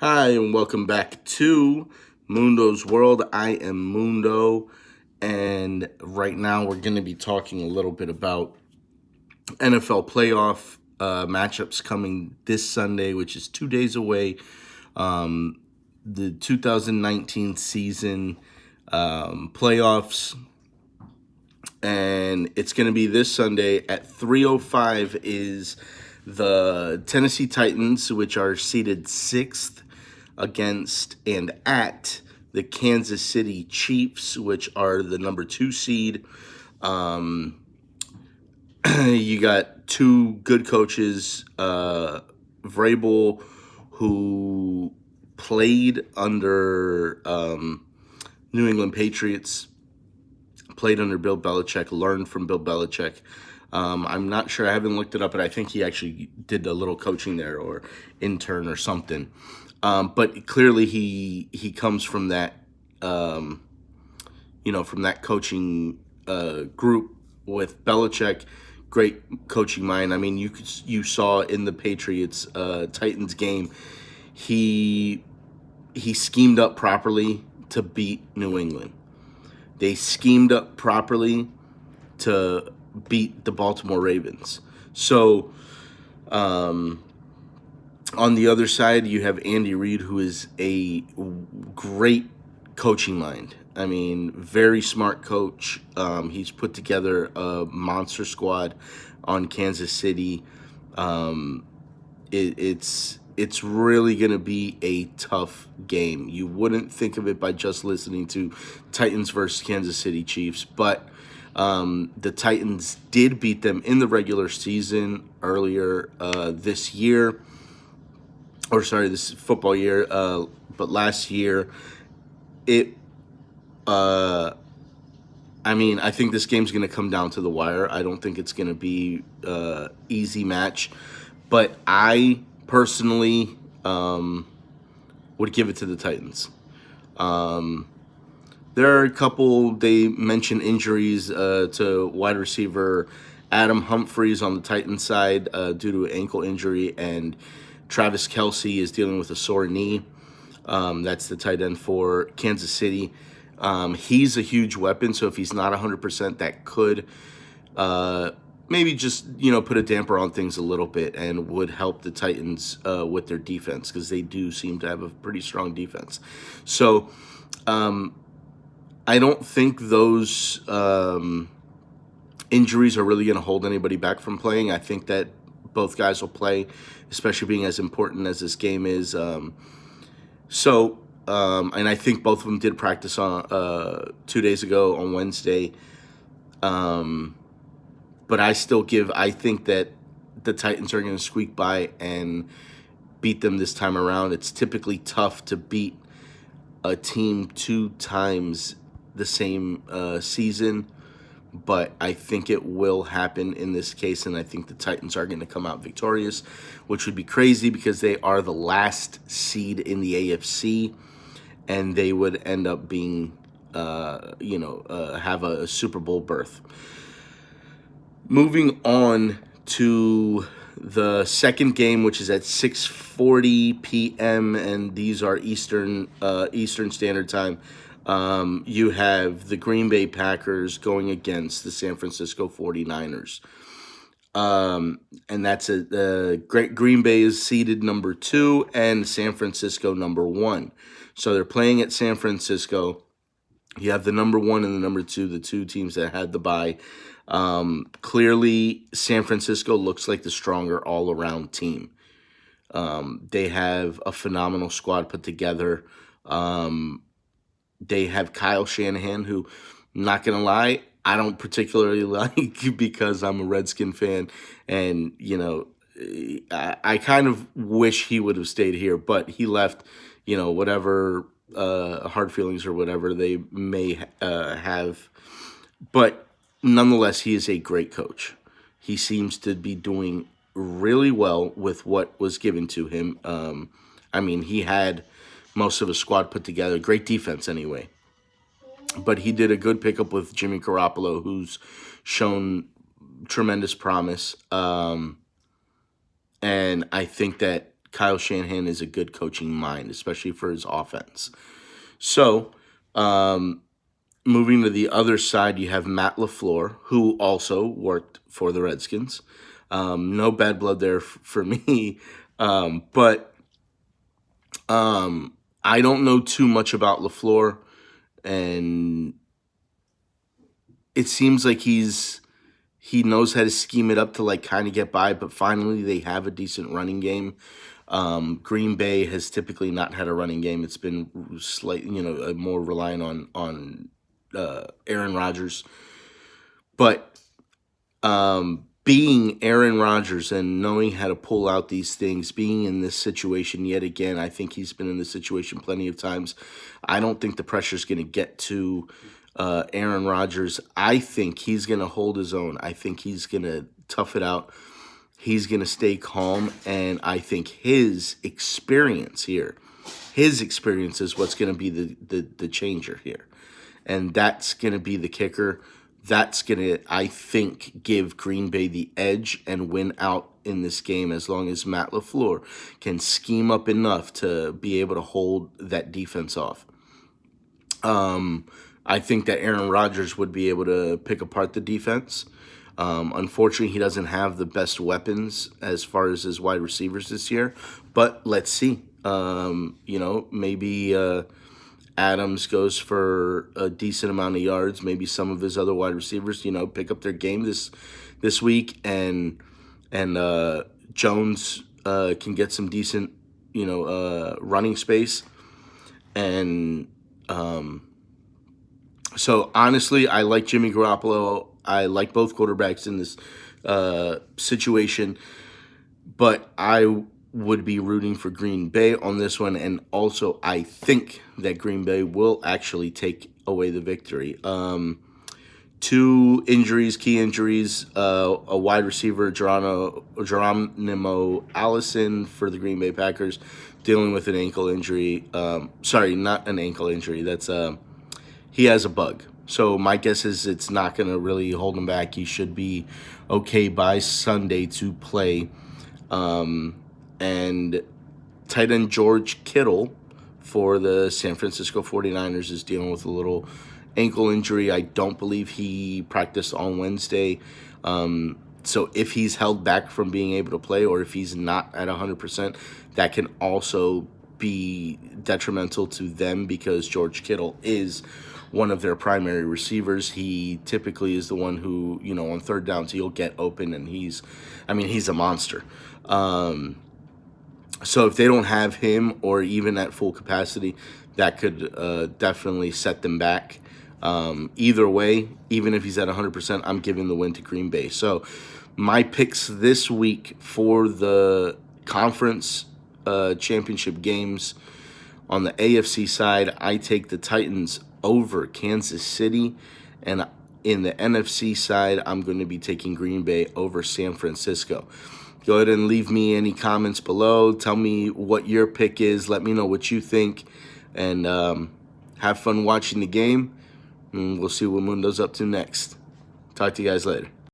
Hi, and welcome back to Mundo's World. I am Mundo, and right now we're going to be talking a little bit about NFL playoff matchups coming this Sunday, which is 2 days away. The 2019 season playoffs, and it's going to be this Sunday at 3:05 is the Tennessee Titans, which are seated sixth against and at the Kansas City Chiefs, which are the number 2 seed. You got two good coaches, Vrabel, who played under New England Patriots, played under Bill Belichick, learned from Bill Belichick. I'm not sure. I haven't looked it up, but I think he actually did a little coaching there or intern or something. But clearly he comes from that, from that coaching group with Belichick. Great coaching mind. I mean, you saw in the Patriots Titans game, he schemed up properly to beat New England. They schemed up properly to beat the Baltimore Ravens. So, on the other side, you have Andy Reid, who is a great coaching mind. I mean, very smart coach. He's put together a monster squad on Kansas City. It's really going to be a tough game. You wouldn't think of it by just listening to Titans versus Kansas City Chiefs, but the Titans did beat them in the regular season earlier this year. This football year, but last year, I think this game's going to come down to the wire. I don't think it's going to be easy match, but I personally would give it to the Titans. There are a couple, they mentioned injuries to wide receiver Adam Humphries on the Titans side due to an ankle injury, and Travis Kelce is dealing with a sore knee. That's the tight end for Kansas City. He's a huge weapon, so if he's not 100%, that could maybe just, put a damper on things a little bit and would help the Titans with their defense, because they do seem to have a pretty strong defense. So I don't think those injuries are really going to hold anybody back from playing. I think that both guys will play, especially being as important as this game is. And I think both of them did practice on 2 days ago on Wednesday. But I think that the Titans are going to squeak by and beat them this time around. It's typically tough to beat a team 2 times the same season, but I think it will happen in this case, and I think the Titans are going to come out victorious, which would be crazy because they are the last seed in the AFC, and they would end up being, have a Super Bowl berth. Moving on to the second game, which is at 6:40 p.m., and these are Eastern Standard Time. You have the Green Bay Packers going against the San Francisco 49ers. And that's Green Bay is seeded number 2 and San Francisco number 1. So they're playing at San Francisco. You have the number 1 and the number 2, the two teams that had the bye. Clearly, San Francisco looks like the stronger all-around team. They have a phenomenal squad put together. They have Kyle Shanahan, who, I'm not going to lie, I don't particularly like because I'm a Redskin fan. And, I kind of wish he would have stayed here, but he left, whatever hard feelings or whatever they may have. But nonetheless, he is a great coach. He seems to be doing really well with what was given to him. He had most of his squad put together. Great defense anyway. But he did a good pickup with Jimmy Garoppolo, who's shown tremendous promise. And I think that Kyle Shanahan is a good coaching mind, especially for his offense. So, moving to the other side, you have Matt LaFleur, who also worked for the Redskins. No bad blood there for me, but I don't know too much about LaFleur, and it seems like he knows how to scheme it up to like kind of get by, but finally they have a decent running game. Green Bay has typically not had a running game. It's been slightly, more reliant on Aaron Rodgers. But being Aaron Rodgers and knowing how to pull out these things, being in this situation yet again, I think he's been in this situation plenty of times. I don't think the pressure's going to get to Aaron Rodgers. I think he's going to hold his own. I think he's going to tough it out. He's going to stay calm, and I think his experience is what's going to be the changer here. And that's going to be the kicker. That's going to, I think, give Green Bay the edge and win out in this game as long as Matt LaFleur can scheme up enough to be able to hold that defense off. I think that Aaron Rodgers would be able to pick apart the defense. Unfortunately, he doesn't have the best weapons as far as his wide receivers this year. But let's see. Maybe Adams goes for a decent amount of yards. Maybe some of his other wide receivers, pick up their game this week, and Jones can get some decent, running space. And so honestly, I like Jimmy Garoppolo. I like both quarterbacks in this situation, but I would be rooting for Green Bay on this one, and also I think that Green Bay will actually take away the victory. Two injuries, key injuries, a wide receiver, Geronimo Allison for the Green Bay Packers, dealing with an ankle injury. Sorry, not an ankle injury. That's he has a bug. So my guess is it's not going to really hold him back. He should be okay by Sunday to play. And tight end George Kittle for the San Francisco 49ers is dealing with a little ankle injury. I don't believe he practiced on Wednesday. So if he's held back from being able to play, or if he's not at 100%, that can also be detrimental to them, because George Kittle is one of their primary receivers. He typically is the one who, on third downs, he'll get open, and he's a monster. So if they don't have him, or even at full capacity, that could definitely set them back. Either way, even if he's at 100%, I'm giving the win to Green Bay. So my picks this week for the conference championship games, on the AFC side, I take the Titans over Kansas City, and in the NFC side, I'm going to be taking Green Bay over San Francisco. Go ahead and leave me any comments below. Tell me what your pick is. Let me know what you think, and have fun watching the game. And we'll see what Mundo's up to next. Talk to you guys later.